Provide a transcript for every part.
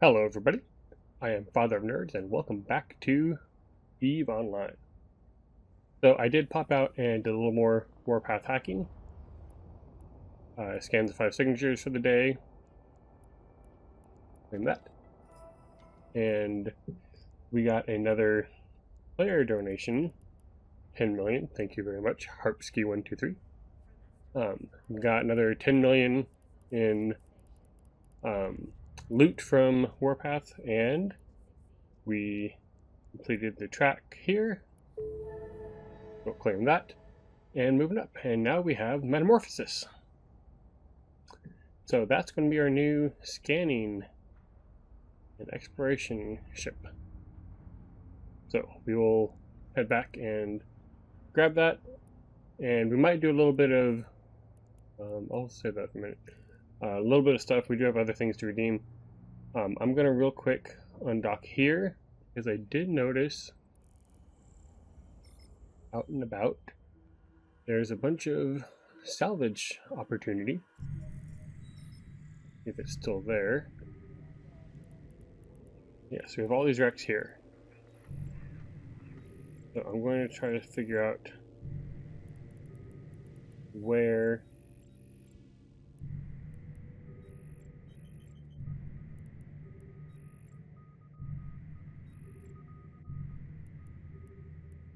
Hello everybody, I am Father of Nerds and welcome back to EVE Online. So I did pop out and did a little more Warpath hacking. Scanned the 5 signatures for the day. Claim that. And we got another player donation, 10 million, thank you very much, Harpski123. We got another 10 million in loot from Warpath, and we completed the track here. We'll claim that. And moving up, and now we have Metamorphosis. So that's going to be our new scanning and exploration ship. So we will head back and grab that, and we might do a little bit of, I'll say that for a minute, a little bit of stuff. We do have other things to redeem. I'm going to real quick undock here, because I did notice out and about there's a bunch of salvage opportunity, if it's still there. Yeah, so we have all these wrecks here. So I'm going to try to figure out where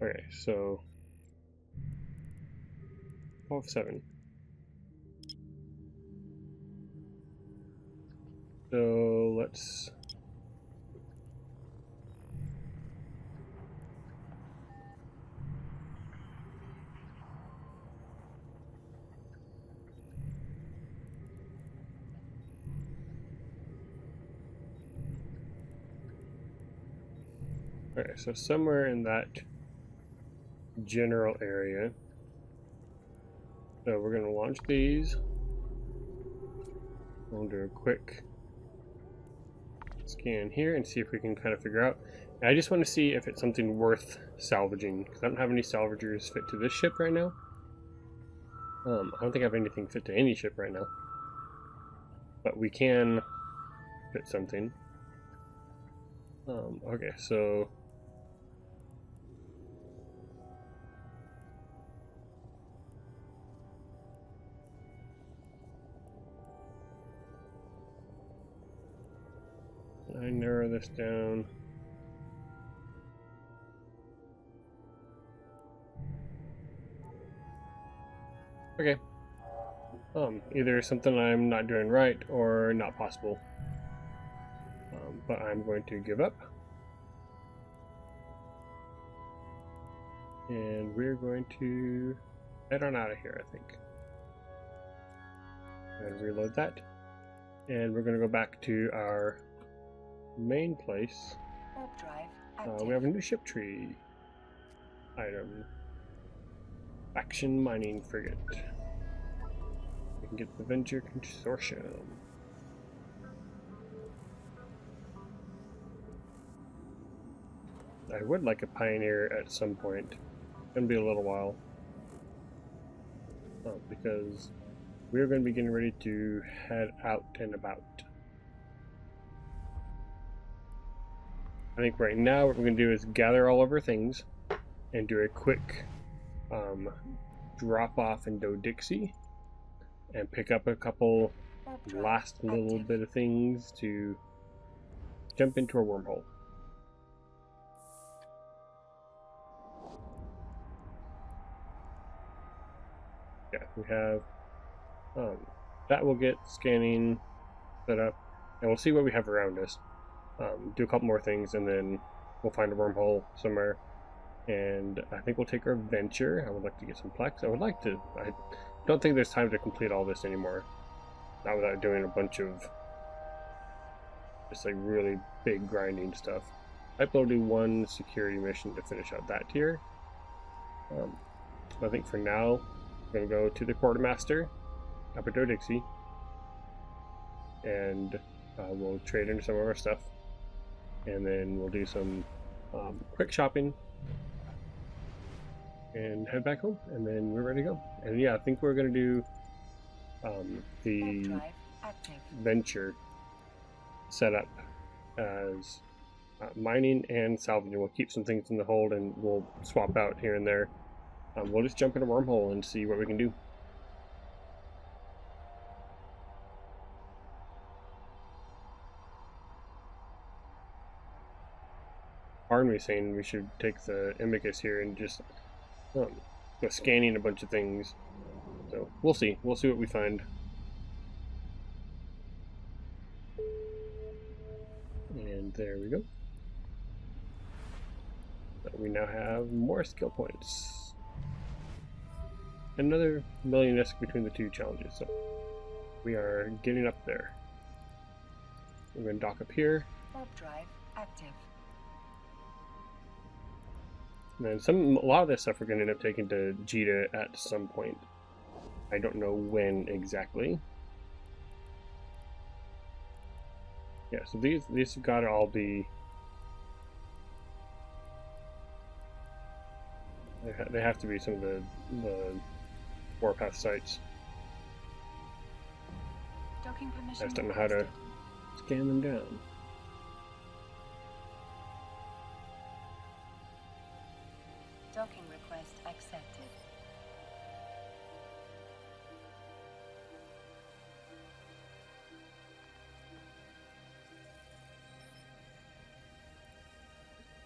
okay, so 12-7. So let's okay, so somewhere in that general area. So we're going to launch these. We'll do a quick scan here and see if we can kind of figure out. And I just want to see if it's something worth salvaging, because I don't have any salvagers fit to this ship right now. I don't think I have anything fit to any ship right now. But we can fit something. Okay, so I narrow this down. Okay. Either something I'm not doing right or not possible. But I'm going to give up. And we're going to head on out of here, I think. And reload that. And we're going to go back to our main place. We have a new ship tree item. Faction mining frigate. We can get the Venture Consortium. I would like a Pioneer at some point. It's going to be a little while. Because we're going to be getting ready to head out and about. I think right now what we're going to do is gather all of our things and do a quick drop off in Dixie and pick up a couple last little bit of things to jump into a wormhole. Yeah, we have that will get scanning set up, and we'll see what we have around us. Do a couple more things, and then we'll find a wormhole somewhere. And I think we'll take our venture. I would like to get some plex. I don't think there's time to complete all this anymore. Not without doing a bunch of just like really big grinding stuff. I will do one security mission to finish out that tier. I think for now, we're going to go to the Quartermaster up at Dixie. And we'll trade in some of our stuff. And then we'll do some quick shopping and head back home, and then we're ready to go. And yeah, I think we're going to do the venture setup as mining and salvaging. We'll keep some things in the hold and we'll swap out here and there. We'll just jump in a wormhole and see what we can do. Part of me saying we should take the Imicus here and just go scanning a bunch of things. So we'll see. We'll see what we find. And there we go. So we now have more skill points. Another million-esque between the two challenges. So we are getting up there. We're going to dock up here. Warp drive active. And then a lot of this stuff we're going to end up taking to Jita at some point. I don't know when exactly. Yeah, so these have got to all be. They have to be some of the Warpath sites. Docking permission. I just don't know how to scan them down. Docking request accepted.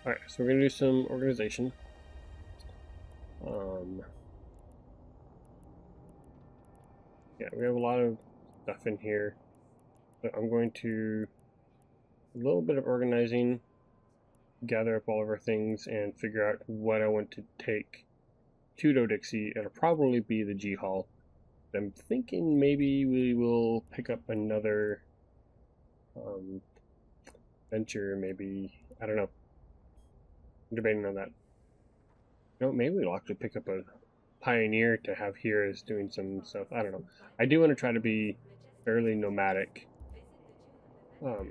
Alright, so we're going to do some organization. Yeah, we have a lot of stuff in here. So I'm going to a little bit of organizing, gather up all of our things, and figure out what I want to take to Dodixie. It'll probably be the G-Hull. I'm thinking maybe we will pick up another venture, maybe. I don't know. I'm debating on that. No, maybe we'll actually pick up a Pioneer to have here as doing some stuff. I don't know. I do want to try to be fairly nomadic. So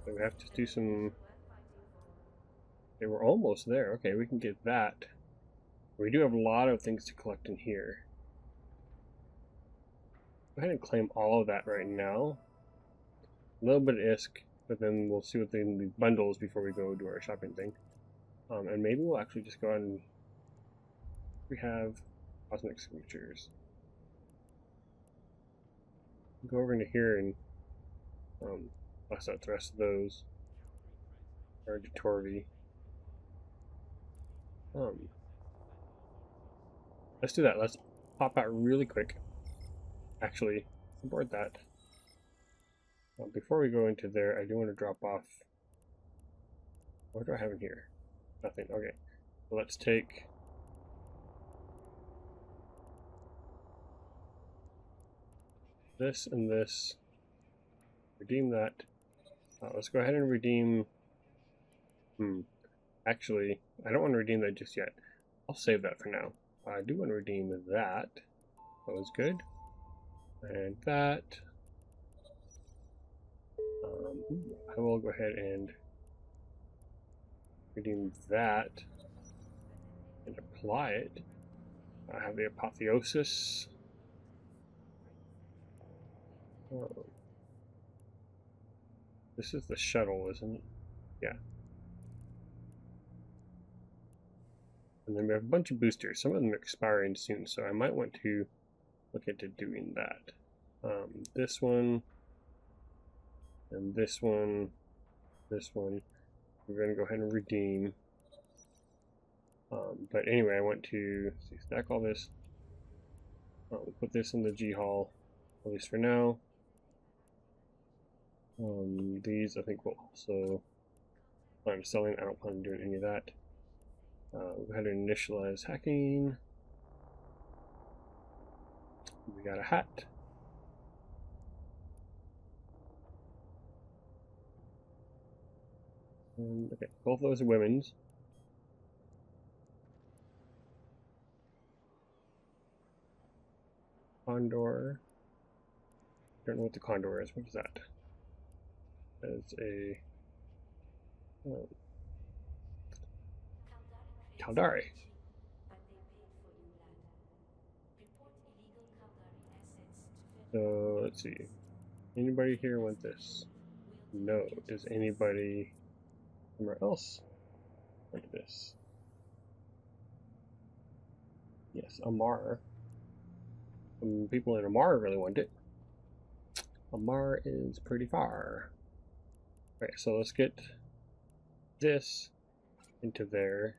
we have to do some. Okay, we're almost there. Okay, we can get that. We do have a lot of things to collect in here. Go ahead and claim all of that right now. A little bit of ISK, but then we'll see what the bundles before we go do our shopping thing. And maybe we'll actually just go on and we have cosmic signatures. Go over into here and bust out the rest of those. Or to Torvi. Let's do that. Let's pop out really quick. Actually, abort that. Before we go into there, I do want to drop off. What do I have in here? Nothing. Okay. So let's take this and this. Redeem that. Let's go ahead and redeem. Actually, I don't want to redeem that just yet. I'll save that for now. I do want to redeem that. That was good. And that. I will go ahead and redeem that and apply it. I have the Apotheosis. Oh. This is the shuttle, isn't it? Yeah. And then we have a bunch of boosters. Some of them are expiring soon, so I might want to look into doing that. This one, and this one, this one. We're going to go ahead and redeem. But anyway, I want to stack all this. Put this in the G-Hull, at least for now. These I think will also plan on selling. I don't plan on doing any of that. We'll go ahead and initialize hacking. We got a hat. Okay, both of those are women's. Condor. Don't know what the Condor is. What is that? That's a Caldari. So let's see. Anybody here want this? No. Does anybody somewhere else want this? Yes, Amar. Some people in Amar really want it. Amar is pretty far. Okay, so let's get this into there.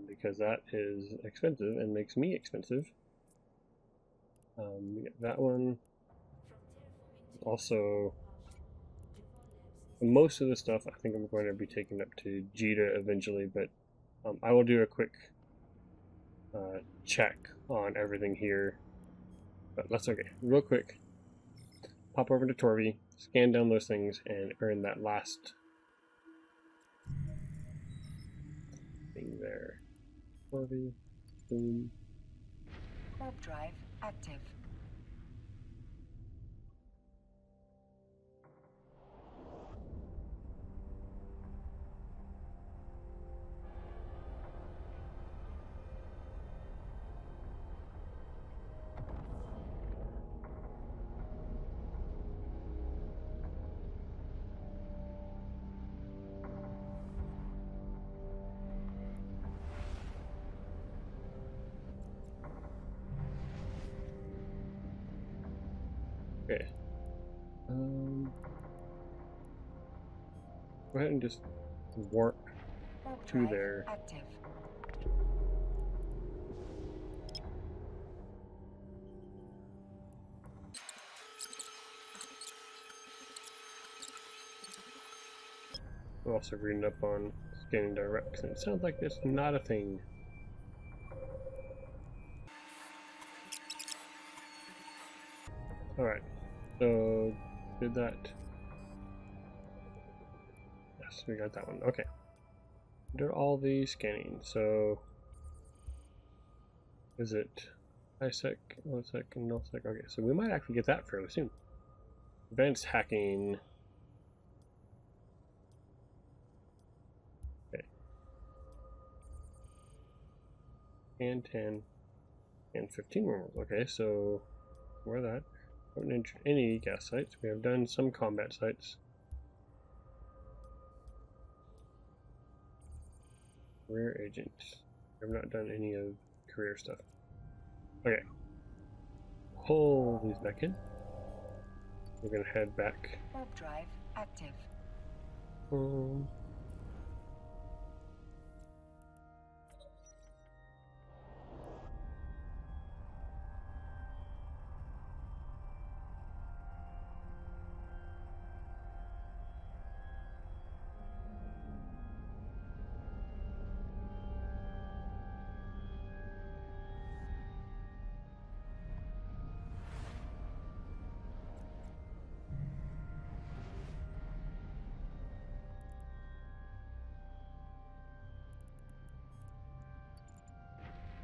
Because that is expensive and makes me expensive. That one. Also, most of the stuff I think I'm going to be taking up to Jita eventually, but I will do a quick check on everything here. But that's okay. Real quick, pop over to Torvi, scan down those things, and earn that last thing there. Torvi, boom. Warp drive active. Okay. Go ahead and just warp to there. Active. I'm also reading up on scanning directs, and it sounds like that's not a thing. Alright, so did that. Yes, we got that one. Okay. Did all the scanning, so is it ISEC, OSEC, and NullSec? Okay, so we might actually get that fairly soon. Advanced hacking. Okay. And 10 and 15 wormholes. Okay, so where that? Haven't entered any gas sites. We have done some combat sites. Career agents. We have not done any of career stuff. Okay. Pull these back in. We're gonna head back. Warp drive active.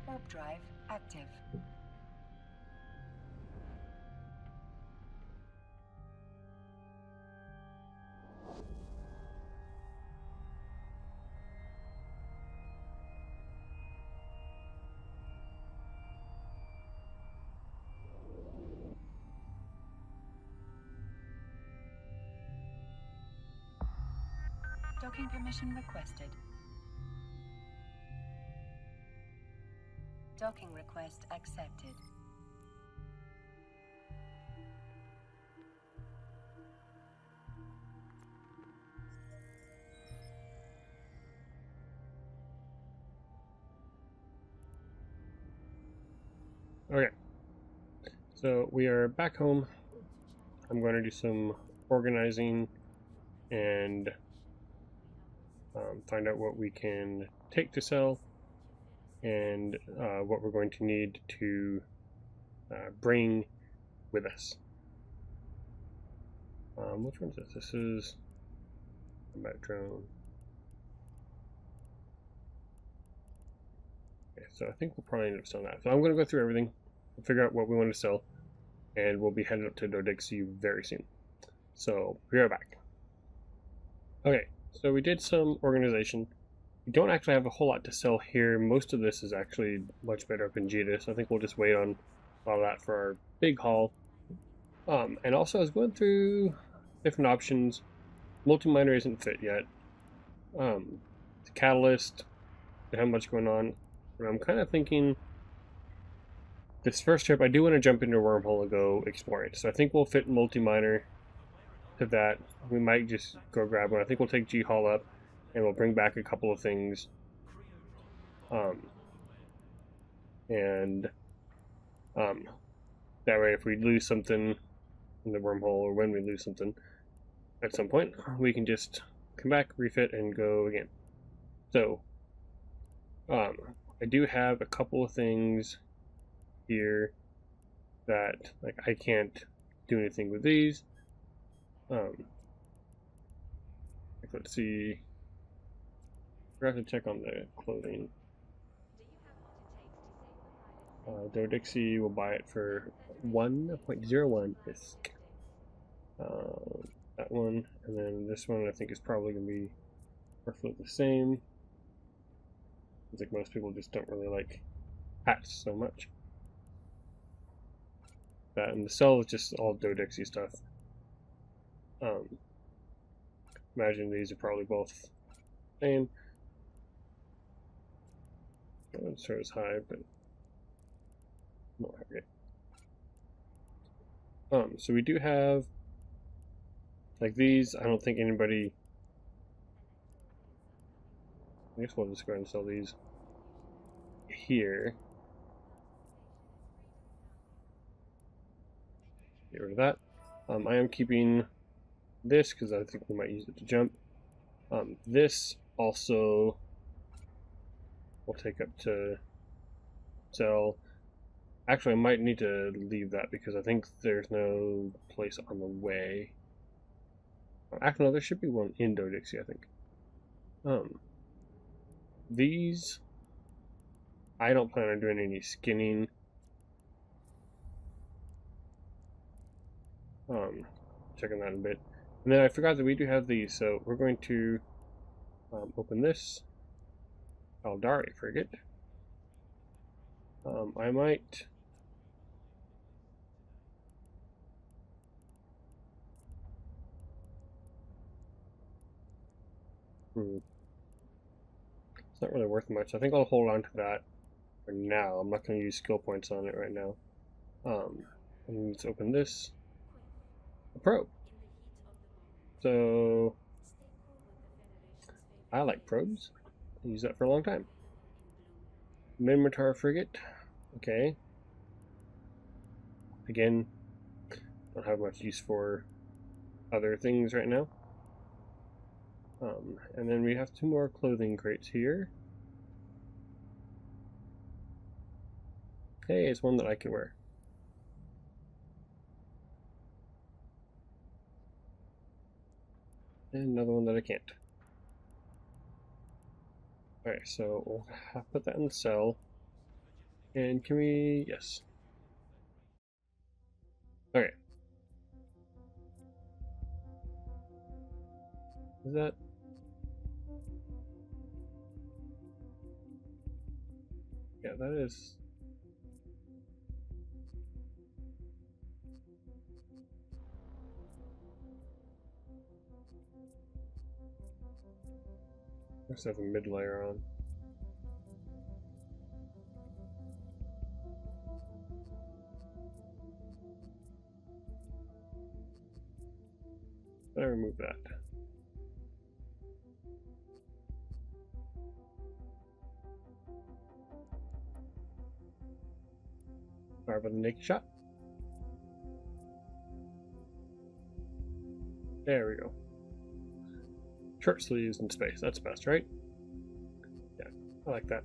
Warp drive active. Docking permission requested. Docking request accepted. Okay. So we are back home. I'm going to do some organizing and find out what we can take to sell and what we're going to need to bring with us. Which one is this? This is combat drone. Okay, so I think we'll probably end up selling that. So I'm going to go through everything, figure out what we want to sell, and we'll be headed up to Dodexu very soon. So we are back. Okay, so we did some organization. We don't actually have a whole lot to sell here. Most of this is actually much better up in Jita, so I think we'll just wait on all that for our big haul. And also I was going through different options. Multi-miner isn't fit yet. The catalyst, they have much going on. And I'm kind of thinking this first trip, I do want to jump into a wormhole and go explore it. So I think we'll fit multi-miner to that. We might just go grab one. I think we'll take G-Haul up and we'll bring back a couple of things. And that way if we lose something in the wormhole, or when we lose something at some point, we can just come back, refit, and go again. So I do have a couple of things here that like I can't do anything with these. Let's see. I have to check on the clothing. Dodixie will buy it for 1.01 ISK. That one, and then this one I think is probably going to be roughly the same. It's like most people just don't really like hats so much. That and the cell is just all Dodixie stuff. Imagine these are probably both the same. That one starts high, but not okay. So we do have like these. I don't think anybody. I guess we'll just go ahead and sell these here. Get rid of that. I am keeping this because I think we might use it to jump. This also will take up to sell. Actually, I might need to leave that because I think there's no place on the way. Actually, no, there should be one in Dodixie, I think. These, I don't plan on doing any skinning. Checking that in a bit. And then I forgot that we do have these, so we're going to open this. Aldari frigate. I might. It's not really worth much. I think I'll hold on to that for now. I'm not going to use skill points on it right now. And let's open this. A probe. So I like probes. I use that for a long time. Minotaur frigate. Okay. Again, don't have much use for other things right now. And then we have 2 more clothing crates here. Hey, it's one that I can wear. And another one that I can't. Alright, so we'll have to put that in the cell. And can we... yes. Okay. Is that... yeah, that is... let's have a mid layer on. I remove that. Fire by the naked shot. There we go. Short sleeves in space. That's best, right? Yeah, I like that.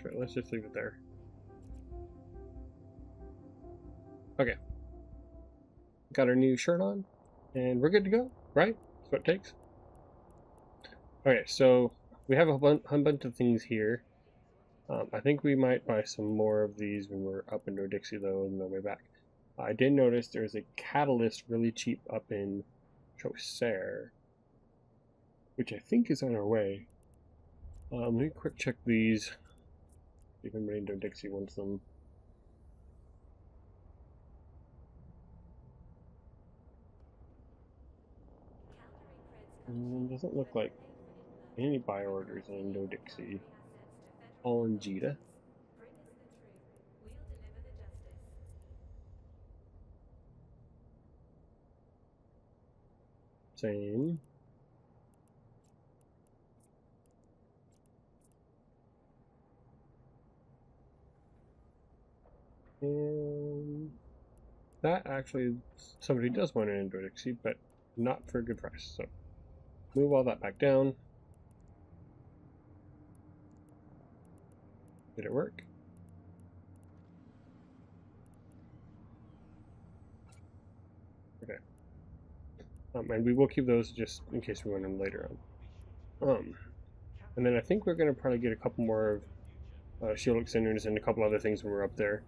Right, let's just leave it there. Okay. Got our new shirt on, and we're good to go, right? That's what it takes. Okay, so we have a bunch of things here. I think we might buy some more of these when we're up in Dodixie, though, on the way back. I did notice there's a catalyst really cheap up in Chaucer. which I think is on our way. Let me quick check these. See if anybody in Dixie wants them. Doesn't look like any buy orders in Indo-Dixie. All in Jita. Same. And that actually, somebody does want an Indo-Dixie, but not for a good price. So move all that back down. Did it work? Okay. And we will keep those just in case we want them later on. And then I think we're going to probably get a couple more of shield extenders and a couple other things when we're up there.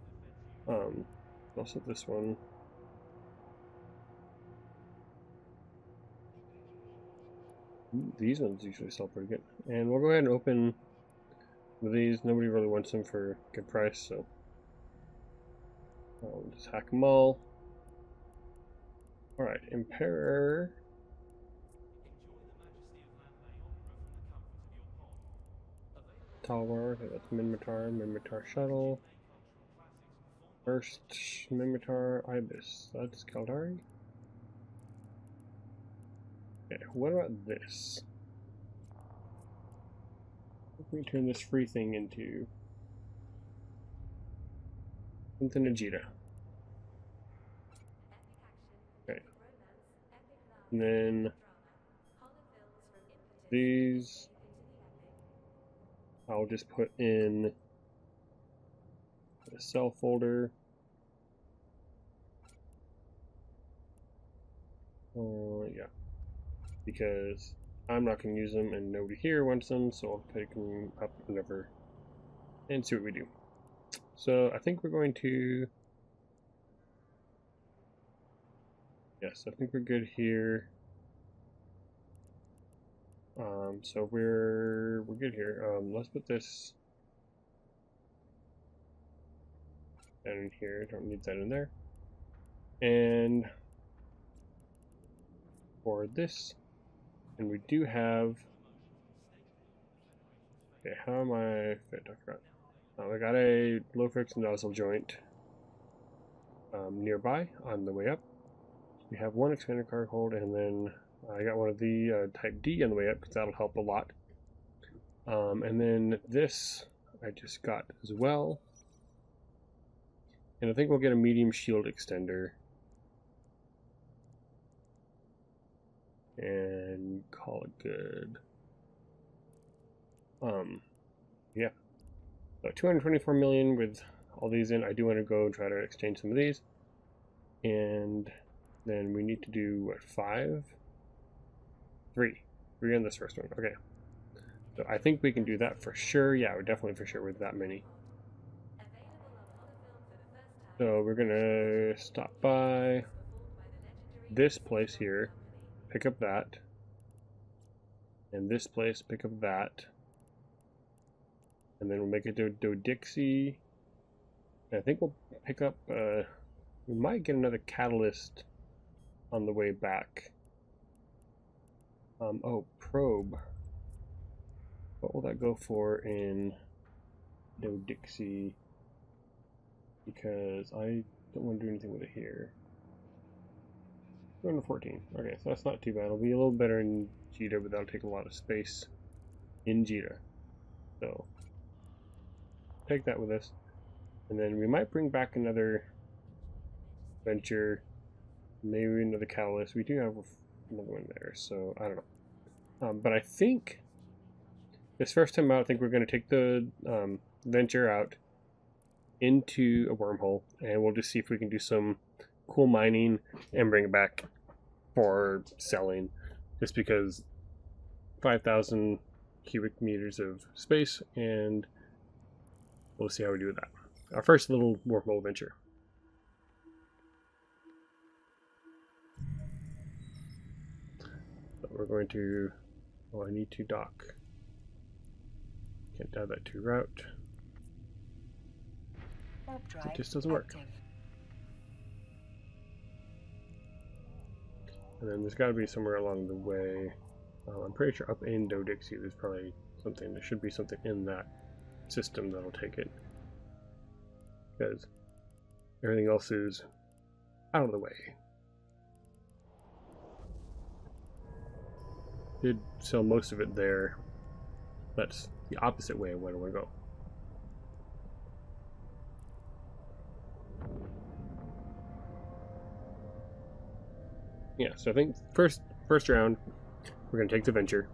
Also this one. These ones usually sell pretty good. And we'll go ahead and open these. Nobody really wants them for a good price, so I'll just hack them all. Alright, Emperor. Tower, okay, that's Minmatar Shuttle. First, Minmatar Ibis, that's Caldari. Okay, what about this? Let me turn this free thing into something Ajita. Okay. And then these I'll just put in a cell folder. Yeah. Because I'm not going to use them and nobody here wants them, so I'll pick them up whenever and see what we do. So I think we're going to... Yes, I think we're good here. So we're good here. Let's put this down in here. Don't need that in there. And for this, and we do have. Okay, how am I fit? I got a low friction nozzle joint nearby on the way up. We have one extended cargo hold, and then I got one of the Type D on the way up because that'll help a lot. And then this I just got as well. And I think we'll get a medium shield extender. And call it good. Yeah. So 224 million with all these in. I do want to go and try to exchange some of these. And then we need to do, what, 5? 3. 3 on this first one. Okay. So I think we can do that for sure. Yeah, we're definitely for sure with that many. So we're going to stop by this place here, pick up that. And this place, pick up that. And then we'll make it to Dixie. And I think we'll pick up, we might get another catalyst on the way back. Oh, probe. What will that go for in Dixie? Because I don't want to do anything with it here. 214. Okay, so that's not too bad. It'll be a little better in Jita, but that'll take a lot of space in Jita. So, take that with us. And then we might bring back another venture, maybe another catalyst. We do have another one there, so I don't know. But I think this first time out, I think we're going to take the venture out into a wormhole, and we'll just see if we can do some cool mining and bring it back for selling, just because 5,000 cubic meters of space, and we'll see how we do with that. Our first little wormhole venture. So we're going to Oh, I need to dock. Can't add that to route. Warp drive It just doesn't work. active. And then there's got to be somewhere along the way. I'm pretty sure up in Dodixie there's probably something. There should be something in that system that'll take it. Because everything else is out of the way. Did sell most of it there. That's the opposite way of where I want to go. Yeah, so I think first round we're gonna take the venture.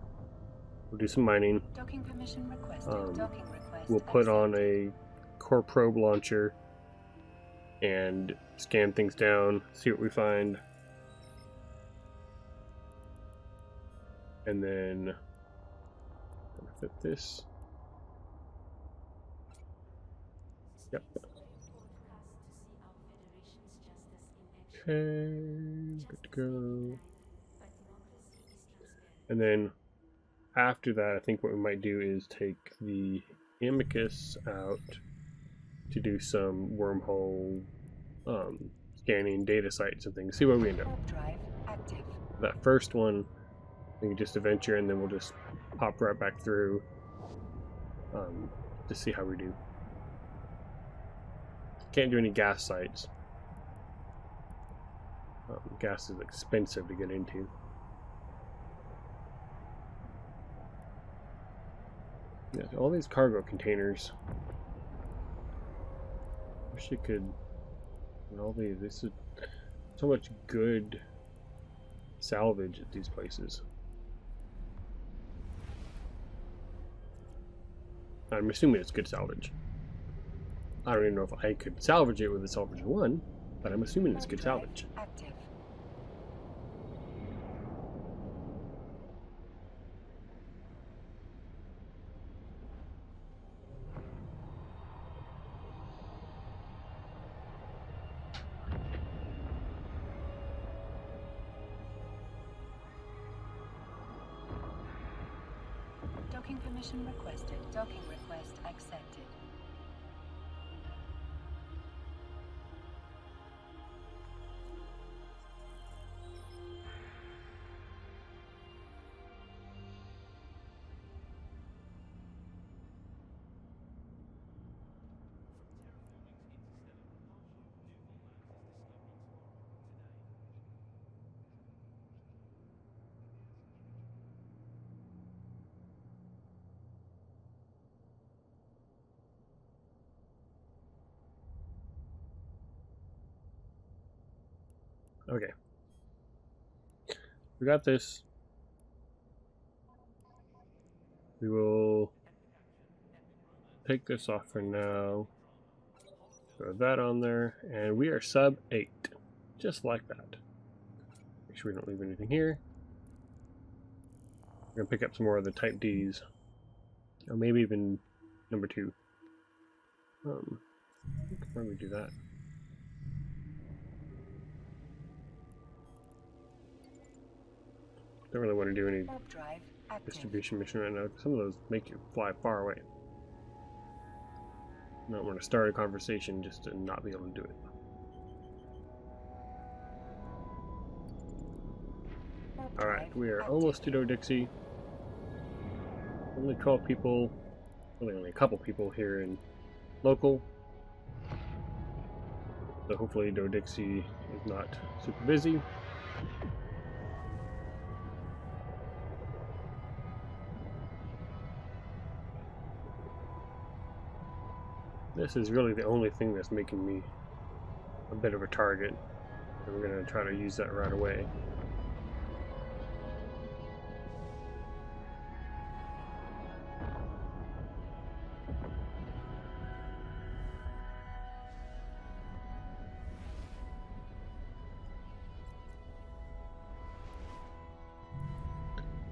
We'll do some mining. Docking permission requested. Docking request We'll put on accepted. a core probe launcher and scan things down, see what we find. And then I'm gonna fit this. Yep. Okay, good to go. And then after that, I think what we might do is take the Amicus out to do some wormhole scanning data sites and things. See where we end up. Warp drive active. That first one, we can just adventure, and then we'll just pop right back through to see how we do. Can't do any gas sites. Gas is expensive to get into. Yeah, all these cargo containers. Wish you could. All these. This is so much good salvage at these places. I'm assuming it's good salvage. I don't even know if I could salvage it with a salvage 1, but I'm assuming it's good salvage. Active. Docking permission requested. Docking request accepted. Okay. We got this. We will take this off for now. Throw that on there. And we are sub 8. Just like that. Make sure we don't leave anything here. We're going to pick up some more of the Type Ds. Or maybe even number 2. We can probably do that. Don't really want to do any distribution mission right now. Some of those make you fly far away. I don't want to start a conversation just to not be able to do it. Alright, we are almost to Dodixie. Only 12 people, really only a couple people here in local. So hopefully Dodixie is not super busy. This is really the only thing that's making me a bit of a target. And we're going to try to use that right away.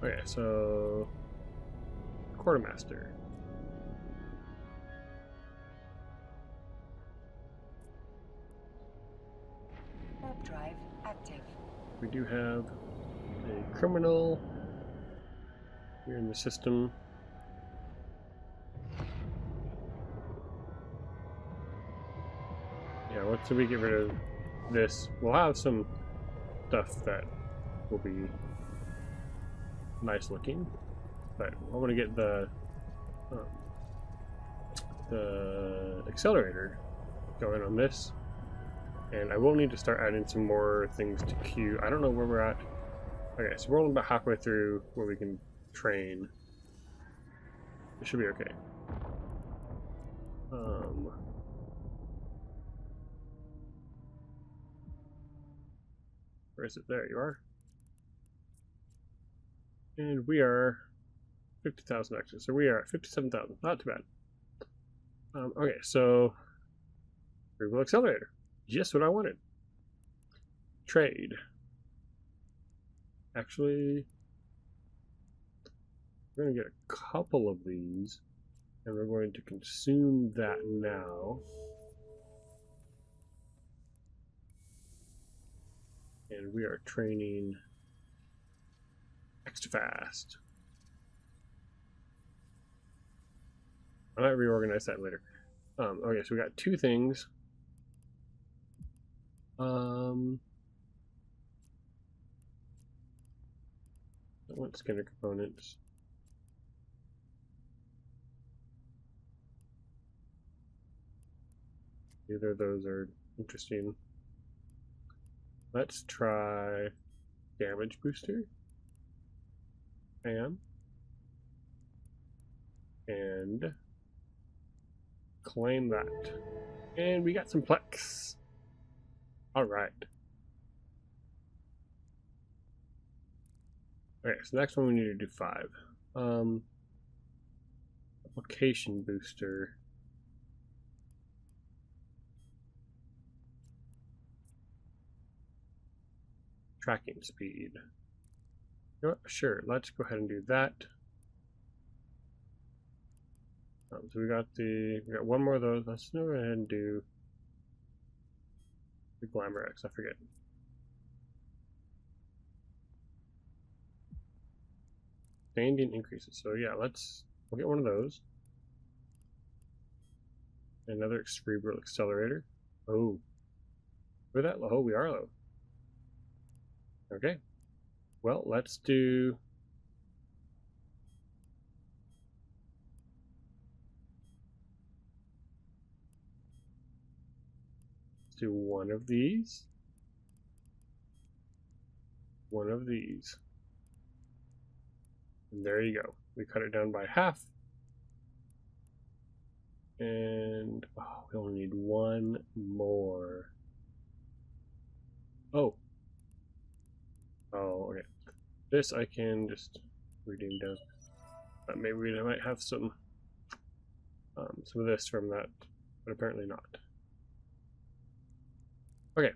Okay, so Quartermaster. Warp drive active. We do have a criminal We're in the system. Yeah, once we get rid of this, we'll have some stuff that will be nice looking. But I want to get the accelerator going on this, and I will need to start adding some more things to queue. I don't know where we're at. Okay, so we're only about halfway through where we can train. It should be okay. Where is it? There you are. And we are 50,000 actually, so we are at 57,000. Not too bad. Okay, so Cerebral Accelerator. Just what I wanted. Trade. Actually, we're going to get a couple of these, and we're going to consume that now. And we are training extra fast. I might reorganize that later. Okay, so we got two things. I want scanner components. Either of those are interesting. Let's try damage booster. And claim that. And we got some plex. Alright. Okay, so next one we need to do 5. Application booster. Tracking speed. You know what? Sure, let's go ahead and do that. So we got one more of those. Let's go ahead and do the Glamour X. I forget. Standing increases. So yeah, we'll get one of those. Another Cerebral Accelerator. Oh, we're that low. We are low. Okay. Well, let's do. Do one of these, and there you go. We cut it down by half, and oh, we only need one more. Oh, okay. This I can just redeem down. Maybe we might have some of this from that, but apparently not. Okay.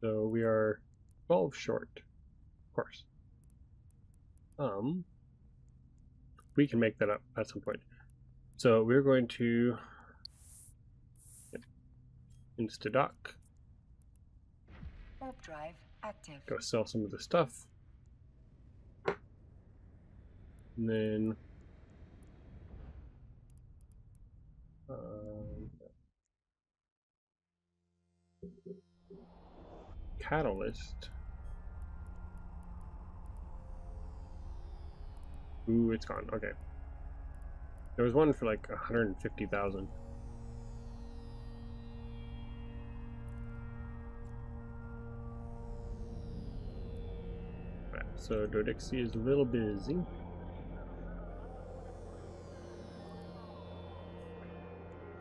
So we are 12 short, of course. We can make that up at some point. So we're going to insta-dock. Warp drive active. Go sell some of the stuff. And then catalyst. Ooh, it's gone. Okay. There was one for like 150,000. Right, so Dodixie is a little busy.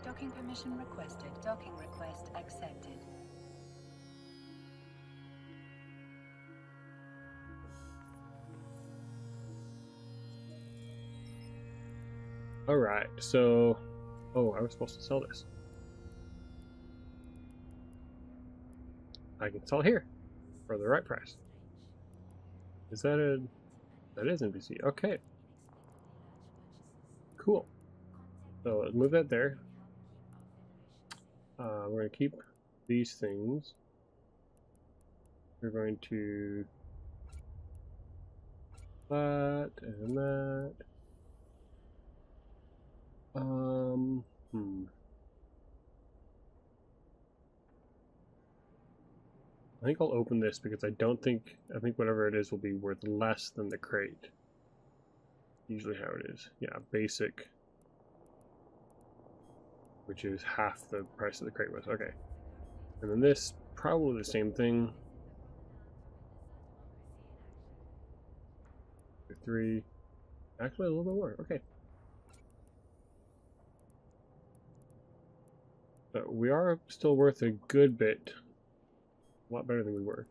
Docking permission requested. Docking request accepted. Alright, so... Oh, I was supposed to sell this. I can sell here for the right price. Is that a... That is NPC. Okay. Cool. So let's move that there. We're going to keep these things. We're going to That and that. I think I'll open this because I think whatever it is will be worth less than the crate. Usually how it is. Yeah, basic. Which is half the price of the crate was. Okay. And then this, probably the same thing. 3. Actually a little bit more. Okay. But we are still worth a good bit. A lot better than we were.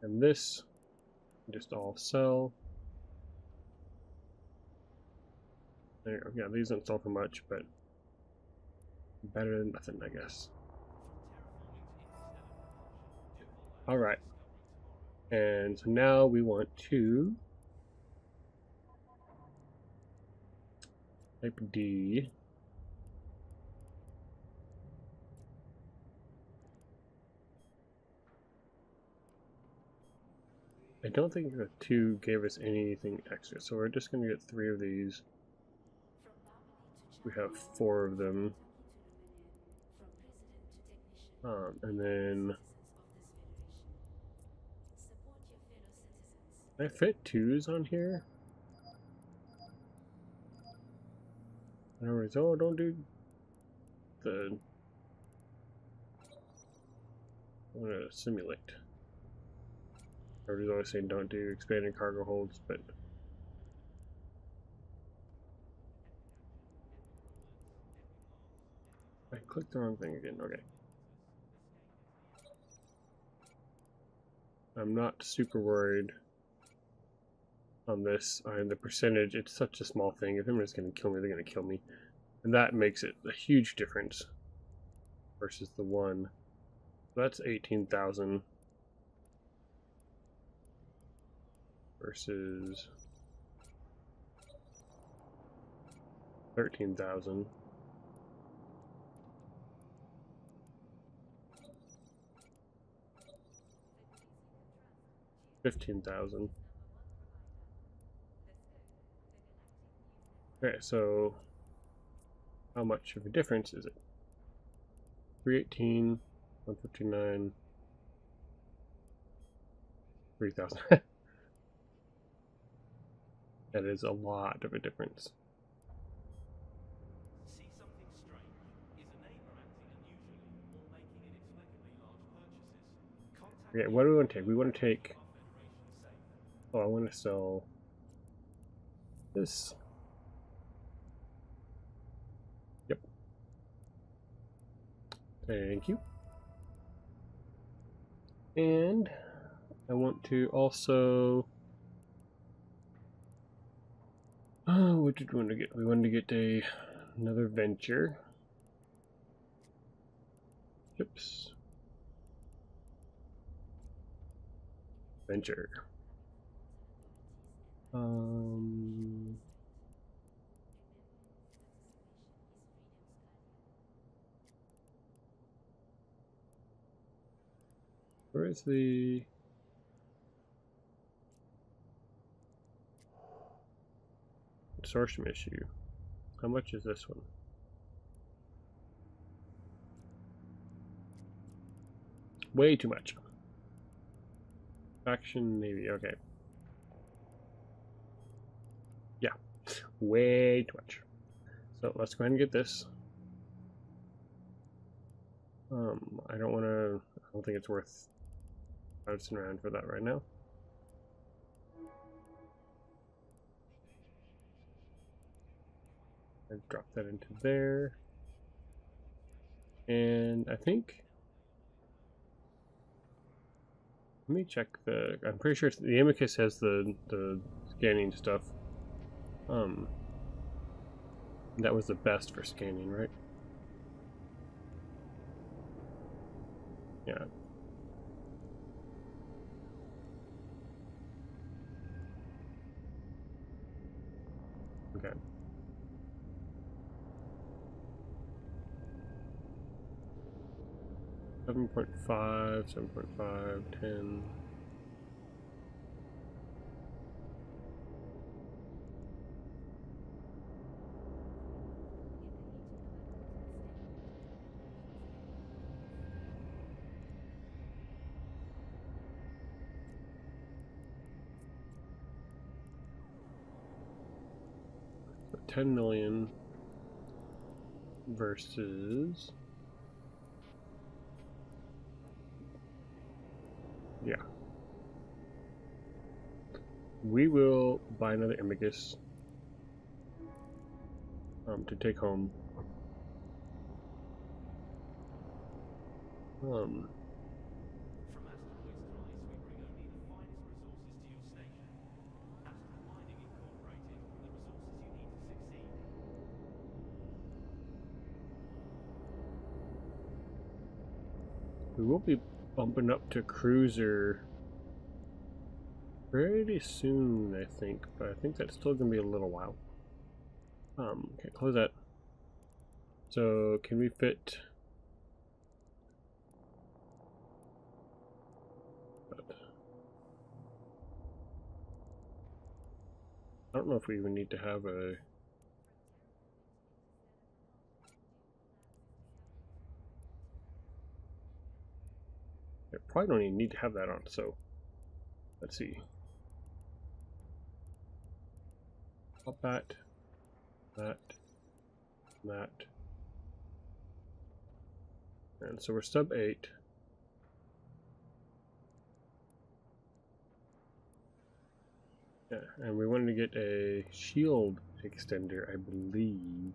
And this, just all sell. There you go. Yeah, these don't sell for much, but better than nothing, I guess. Alright. And so now we want to type D. I don't think the 2 gave us anything extra, so we're just going to get 3 of these. We have 4 of them. And then can I fit 2s on here? In other words, oh, don't do the. I'm going to simulate. Everybody's always saying don't do expanded cargo holds, but I clicked the wrong thing again. Okay. I'm not super worried on this. The percentage, it's such a small thing. If anybody's going to kill me, they're going to kill me. And that makes it a huge difference versus the 1. So that's 18,000 versus 13,000. $15,000. Okay, so how much of a difference is it? 318, 159, 3,000. That is a lot of a difference. Okay, what do we want to take? We want to take. Oh, I want to sell this. Yep. Thank you. And I want to also. What did we want to get? We wanted to get another venture. Oops. Venture. Where is the consortium issue? How much is this one? Way too much. Faction Navy, okay. Yeah, way too much. So let's go ahead and get this. I don't think it's worth bouncing around for that right now. I drop that into there. And I think, let me check I'm pretty sure the Amicus has the scanning stuff. That was the best for scanning, right? Yeah. Okay. Seven 7.5, 10. 10 million versus... Yeah. We will buy another Imicus to take home. We will be bumping up to cruiser pretty soon, I think, but I think that's still going to be a little while. Okay, close that. So, can we fit... I don't know if we even need to have a... I probably don't even need to have that on, so... Let's see. Up that. And so we're sub 8. Yeah, and we wanted to get a shield extender, I believe.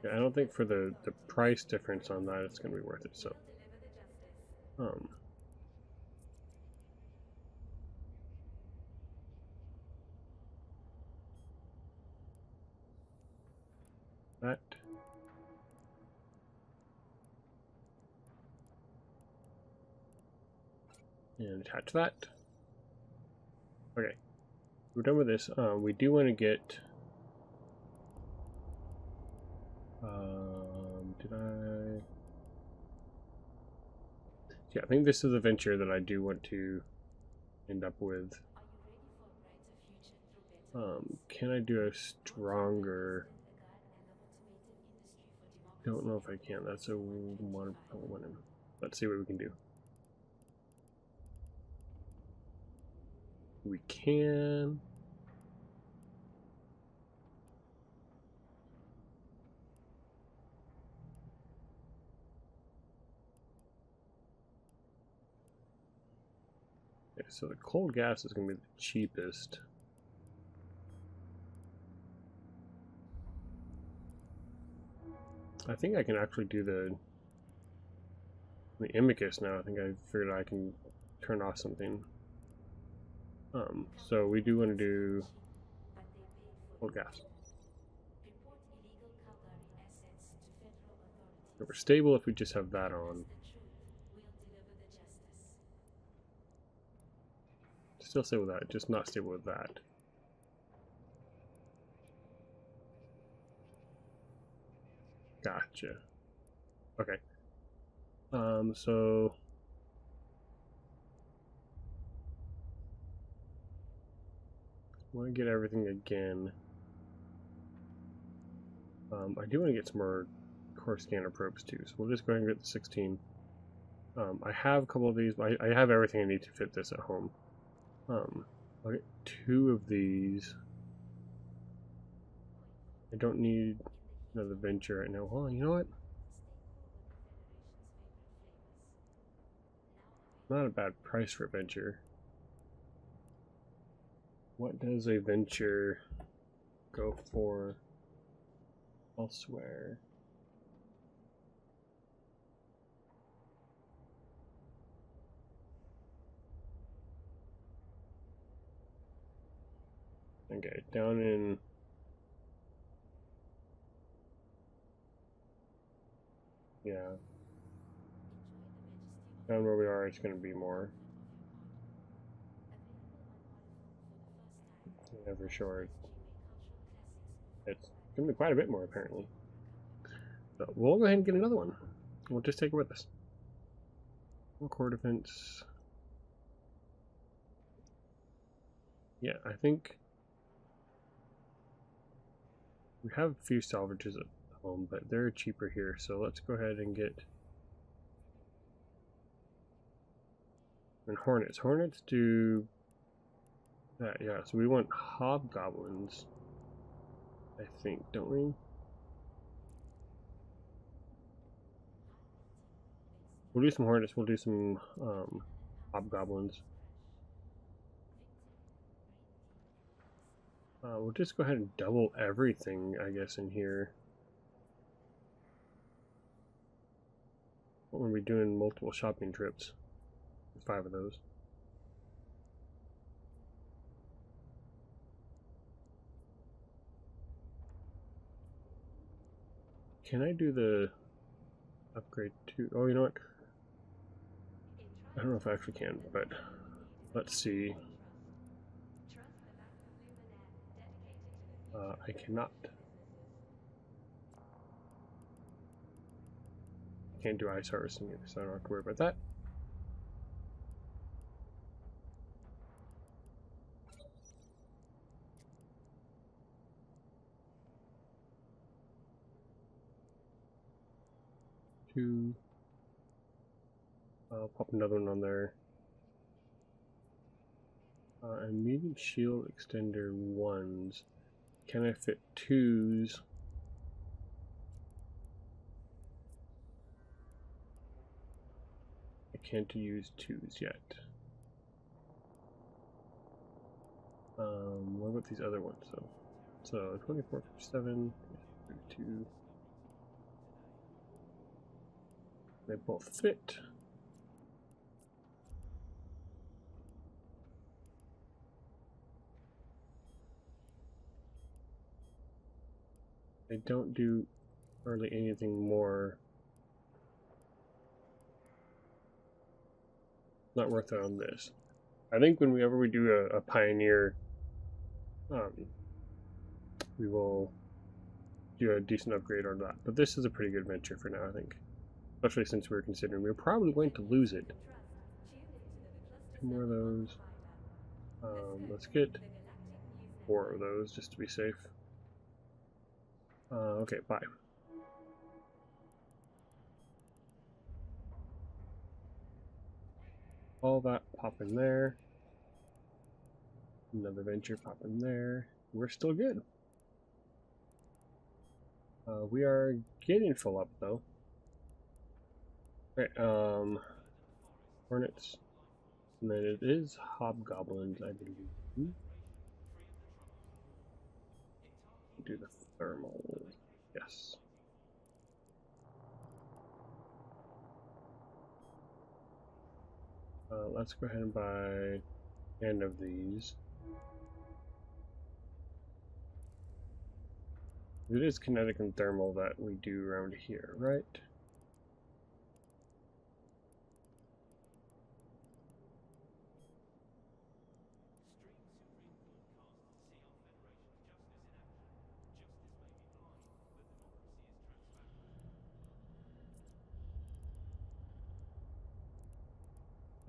Yeah, I don't think for the price difference on that it's going to be worth it, so. That. And attach that. Okay, we're done with this. We do want to get... did I... Yeah, I think this is a venture that I do want to end up with. Can I do a stronger... Don't know if I can. That's a one. Let's see what we can do. We can. Okay, so the cold gas is going to be the cheapest. I think I can actually do the Imicus now. I think I figured I can turn off something. So we do want to do cold gas. So we're stable if we just have that on. Still stable with that, just not stable with that. Gotcha. Okay. So I want to get everything again. I do want to get some more core scanner probes too, so we'll just go ahead and get the 16. I have a couple of these, but I have everything I need to fit this at home. I'll get 2 of these. I don't need another venture right now. Well, you know what? Not a bad price for a venture. What does a venture go for elsewhere? Okay, down in... Yeah. Down where we are, it's going to be more. Yeah, for sure. It's going to be quite a bit more, apparently. So we'll go ahead and get another one. We'll just take it with us. Core defense. Yeah, I think We have a few salvages at home, but they're cheaper here, so let's go ahead and get. And hornets. Hornets do that, yeah. So we want hobgoblins, I think, don't we? We'll do some hornets. We'll do some hobgoblins. We'll just go ahead and double everything, I guess, in here. When we're doing multiple shopping trips, 5 of those. Can I do the upgrade to? Oh, you know what? I don't know if I actually can, but let's see. I cannot. Can't do ice harvesting either, so I don't have to worry about that. Two. I'll pop another one on there. I'm needing shield extender 1s. Can I fit 2s? I can't use 2s yet. What about these other ones? So 2457, 32. They both fit. They don't do hardly anything more. Not worth it on this. I think whenever we do a pioneer, we will do a decent upgrade on that. But this is a pretty good venture for now, I think. Especially since we're considering we're probably going to lose it. 2 more of those. Let's get 4 of those just to be safe. Okay, bye. All that pop in there. Another venture pop in there. We're still good. We are getting full up though. Alright, hornets. And then it is hobgoblins, I believe. Do the thermal. Yes. Let's go ahead and buy 10 of these. It is kinetic and thermal that we do around here, right?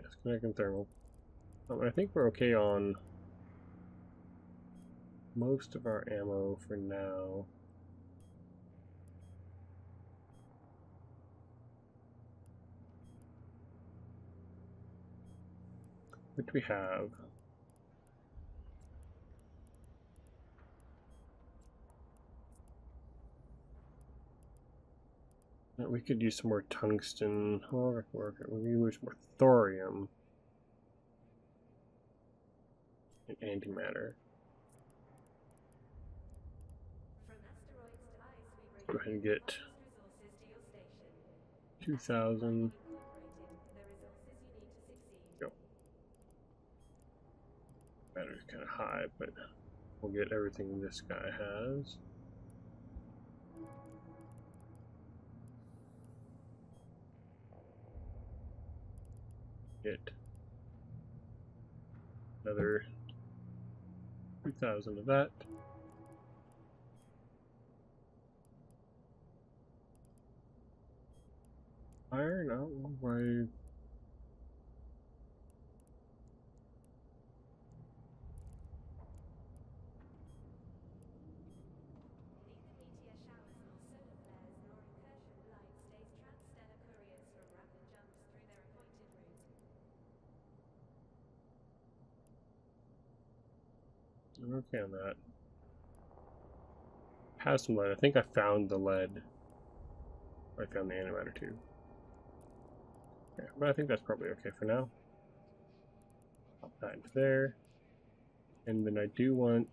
Yes, kinetic and thermal. I think we're okay on most of our ammo for now. What do we have? We could use some more tungsten. Oh, we can use more thorium and antimatter. Go ahead and get 2,000. Go. Battery's kind of high, but we'll get everything this guy has. Get another 2,000 of that. Iron, I don't know why. I'm okay on that. Has some lead. I think I found the lead. I found the antimatter too. Yeah, but I think that's probably okay for now. Pop that into there. And then I do want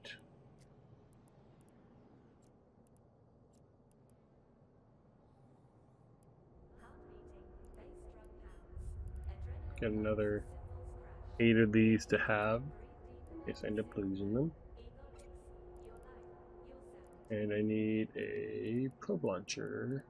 get another 8 of these to have. In case I end up losing them. And I need a probe launcher.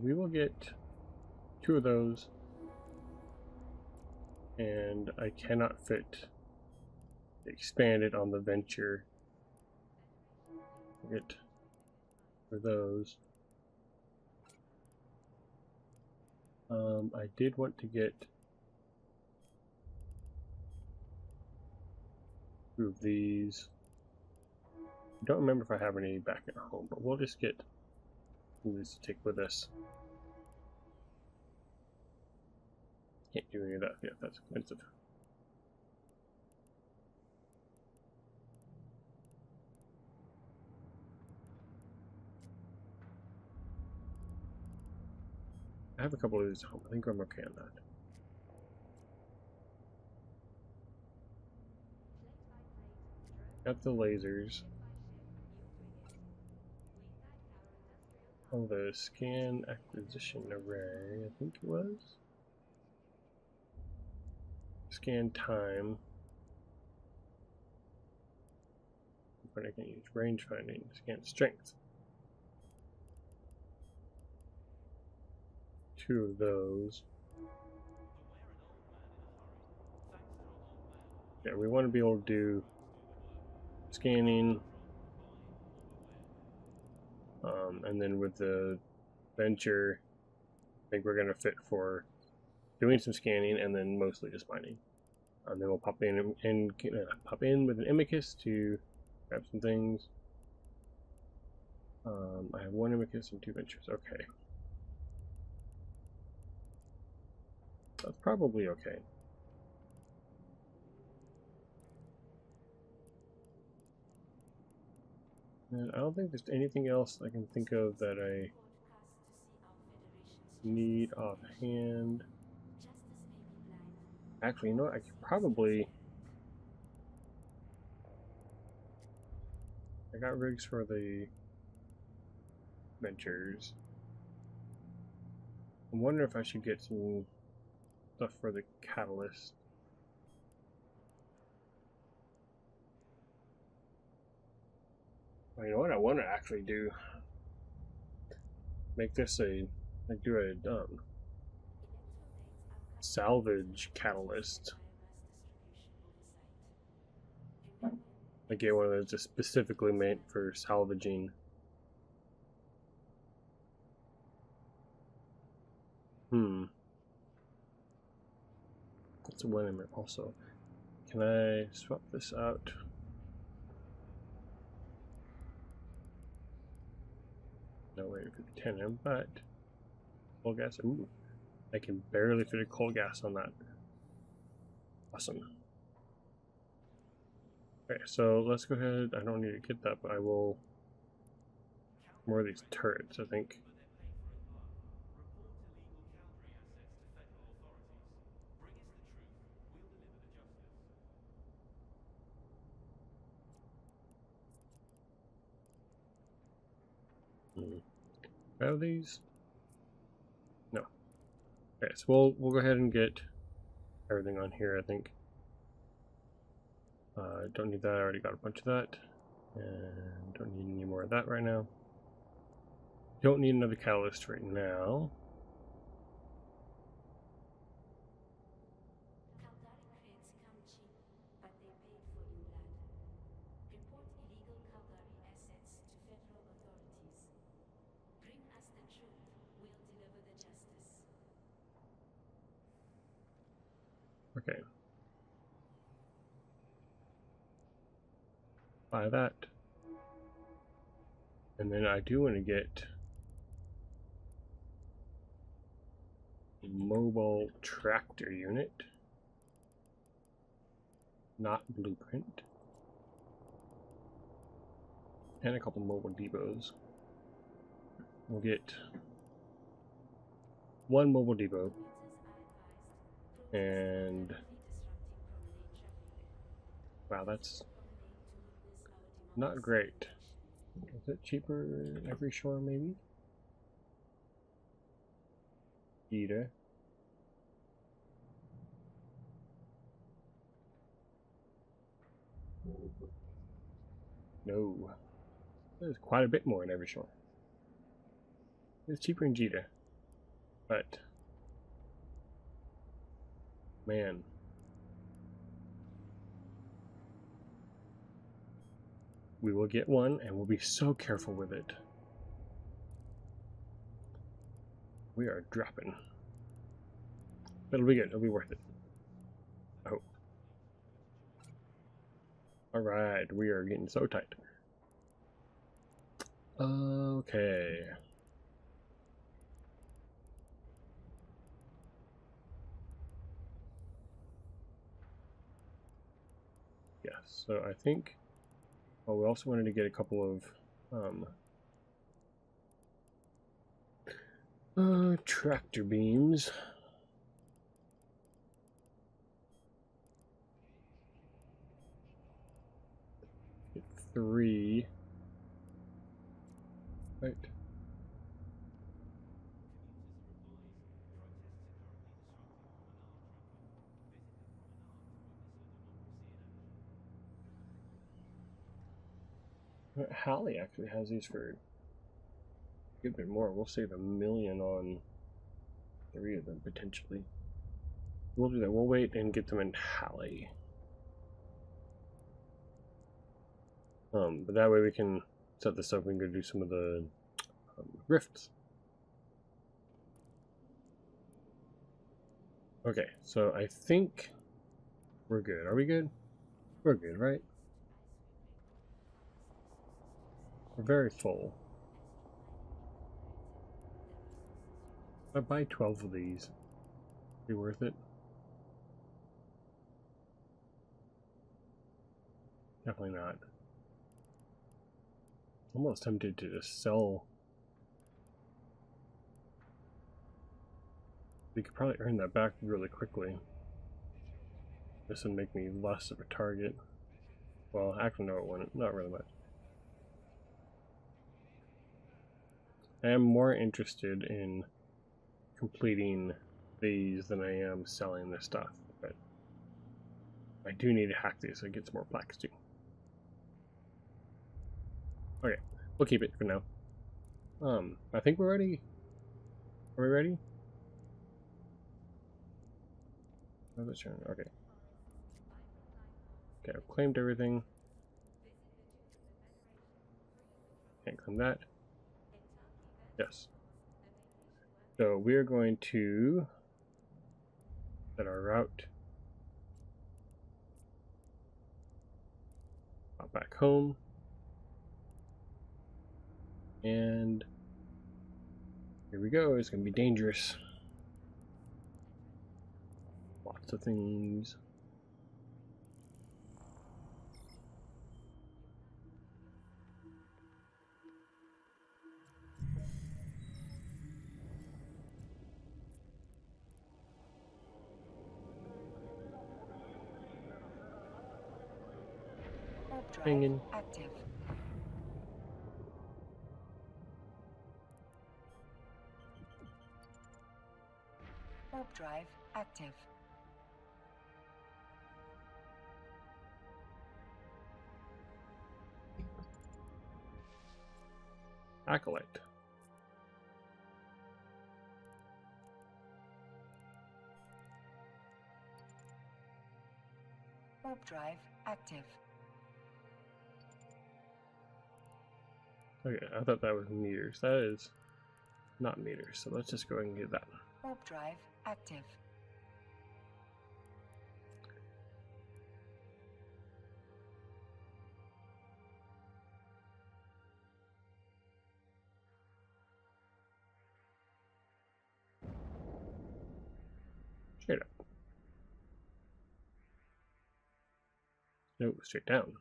We will get 2 of those. And I cannot fit expanded on the venture. Get for those. I did want to get 2 of these. I don't remember if I have any back at home, but we'll just get these to take with us. Can't do any of that. Yeah, that's expensive. I have a couple of these at home. I think I'm okay on that. Got the lasers. Oh, the scan acquisition array, I think it was. Scan time. But I can use range finding. Scan strength. 2 of those. Yeah, we want to be able to do scanning. And then with the venture, I think we're going to fit for doing some scanning and then mostly just mining. Then we'll pop in with an Amicus to grab some things. I have 1 Amicus and 2 ventures. Okay. That's probably okay. And I don't think there's anything else I can think of that I need offhand. Actually, you know what? I could probably... I got rigs for the ventures. I'm wondering if I should get some stuff for the catalyst. Well, you know what I want to actually do? Make this a... do a salvage catalyst. I get one of those just specifically made for salvaging. That's a win also. Can I swap this out? No way, 10M, but coal gas. Ooh, I can barely fit a coal gas on that. Awesome. Okay, so let's go ahead. I don't need to get that, but I will. More of these turrets, I think. Have these? No. Okay, so we'll go ahead and get everything on here, I think. Don't need that, I already got a bunch of that. And don't need any more of that right now. Don't need another catalyst right now. Okay. Buy that. And then I do want to get a mobile tractor unit, not blueprint, and a couple mobile depots. We'll get one mobile depot and wow, that's not great. Is it cheaper every shore maybe? Either. No. There's quite a bit more in every shore. It's cheaper in Jita. But man. We will get one and we'll be so careful with it. We are dropping. It'll be good, it'll be worth it. I hope. Alright, we are getting so tight. Okay. Yes, so I think we also wanted to get a couple of tractor beams. Get 3. Right. Hallie actually has these for a good bit more. We'll save $1 million on 3 of them potentially. We'll do that. We'll wait and get them in Hallie. But that way we can set this up and go do some of the rifts. Okay, so I think we're good. Are we good? We're good, right? We're very full. If I buy 12 of these, be worth it? Definitely not. I'm almost tempted to just sell. We could probably earn that back really quickly. This would make me less of a target. Well, actually, no, it wouldn't. Not really much. I am more interested in completing these than I am selling this stuff, but I do need to hack these so it gets more plaques too. Okay, we'll keep it for now. I think we're ready. Are we ready? Okay. Okay, I've claimed everything. Can't claim that. Yes. So we're going to set our route. Hop back home. And here we go. It's going to be dangerous. Lots of things. Hanging. Active. Warp drive active. Acolyte. Warp drive active. Okay, I thought that was meters. That is not meters, so let's just go ahead and get that. Warp drive active. Straight up. No, straight down.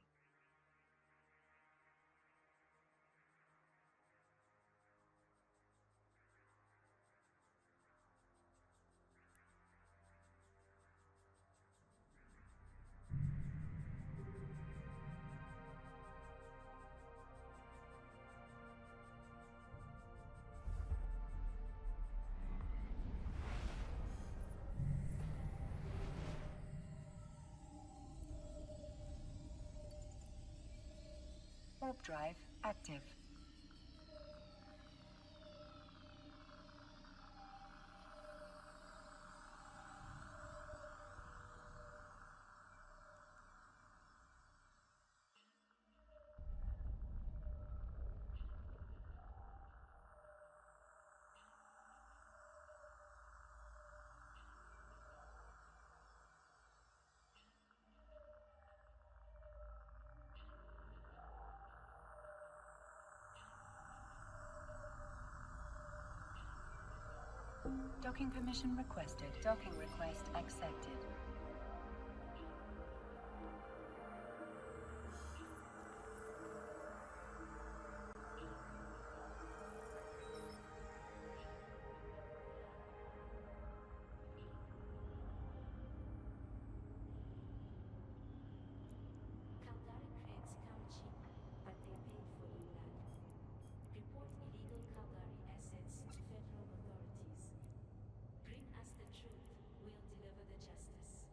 Warp drive active. Docking permission requested. Docking request accepted. Caldari crates come cheap, but they're paid for in blood. Report illegal Caldari assets to federal authorities. Bring us the truth, we'll deliver the justice.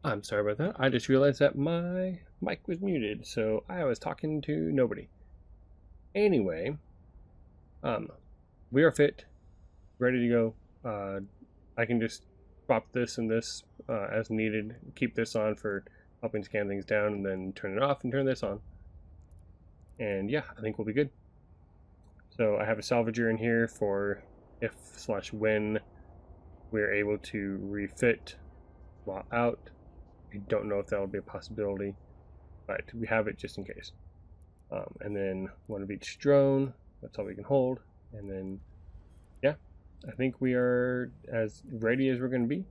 I'm sorry about that. I just realized that my mic was muted, so I was talking to nobody. Anyway, we are fit, ready to go. I can just swap this and this as needed. Keep this on for helping scan things down, and then turn it off and turn this on. And yeah, I think we'll be good. So I have a salvager in here for if/when we're able to refit while out. I don't know if that'll be a possibility, but we have it just in case. And then one of each drone. That's all we can hold. And then, yeah, I think we are as ready as we're going to be.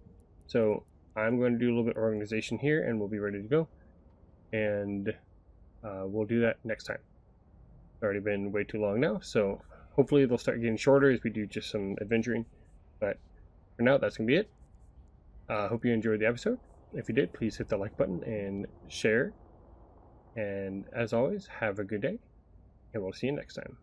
So I'm going to do a little bit of organization here, and we'll be ready to go. And we'll do that next time. It's already been way too long now, so hopefully they'll start getting shorter as we do just some adventuring. But for now, that's going to be it. Hope you enjoyed the episode. If you did, please hit the like button and share. And as always, have a good day, and we'll see you next time.